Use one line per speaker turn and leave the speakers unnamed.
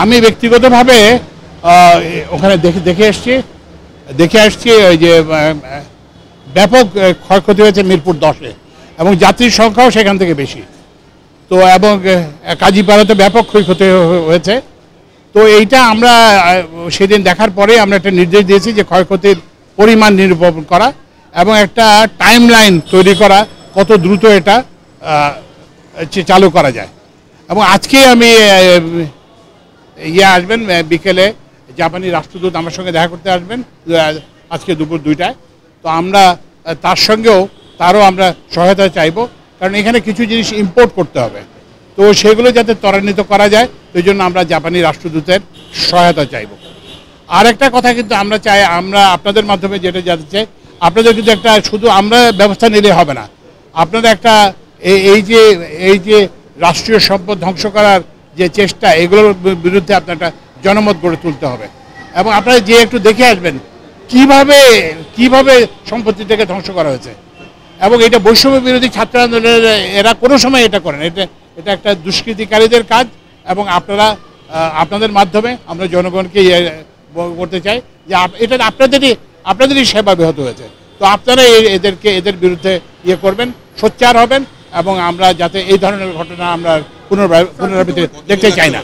আমি ব্যক্তিগতভাবে ওখানে দেখে আসছি ওই যে ব্যাপক ক্ষয়ক্ষতি হয়েছে মিরপুর 10-এ এবং যাত্রীর সংখ্যাও সেখান থেকে বেশি। তো এবং কাজীপাড়াতে ব্যাপক ক্ষয়ক্ষতি হয়েছে। তো এইটা আমরা সেদিন দেখার পরে আমরা একটা নির্দেশ দিয়েছি যে ক্ষয়ক্ষতির পরিমাণ নিরূপণ করা এবং একটা টাইমলাইন তৈরি করা কত দ্রুত এটা চালু করা যায়। এবং আজকে আমি আসবেন বিকেলে জাপানি রাষ্ট্রদূত আমার সঙ্গে দেখা করতে আসবেন আজকে দুপুর 2টায়। তো আমরা তারও আমরা সহায়তা চাইব, কারণ এখানে কিছু জিনিস ইম্পোর্ট করতে হবে। তো সেগুলো যাতে ত্বরান্বিত করা যায় সেই জন্য আমরা জাপানি রাষ্ট্রদূতের সহায়তা চাইব। আর একটা কথা কিন্তু আমরা চাই, আমরা আপনাদের মাধ্যমে যেটা জানতে চাই, আপনাদের কিন্তু একটা শুধু আমরা ব্যবস্থা নিলে হবে না, আপনারা একটা এই যে রাষ্ট্রীয় সম্পদ ধ্বংস করার যে চেষ্টা, এগুলোর বিরুদ্ধে আপনার একটা জনমত গড়ে তুলতে হবে। এবং আপনারা যে একটু দেখে আসবেন কিভাবে সম্পত্তিটাকে ধ্বংস করা হয়েছে। এবং এটা বৈষম্য বিরোধী ছাত্র আন্দোলনের এরা কোনো সময় এটা করেন, এটা একটা দুষ্কৃতিকারীদের কাজ। এবং আপনাদের মাধ্যমে আমরা জনগণকে করতে চাই যে এটা আপনাদেরই সেবা ব্যাহত হয়েছে। তো আপনারা এদের বিরুদ্ধে করবেন, সোচ্চার হবেন এবং আমরা যাতে এই ধরনের ঘটনা আমরা পুনরাবৃত্তি দেখতে চাই না।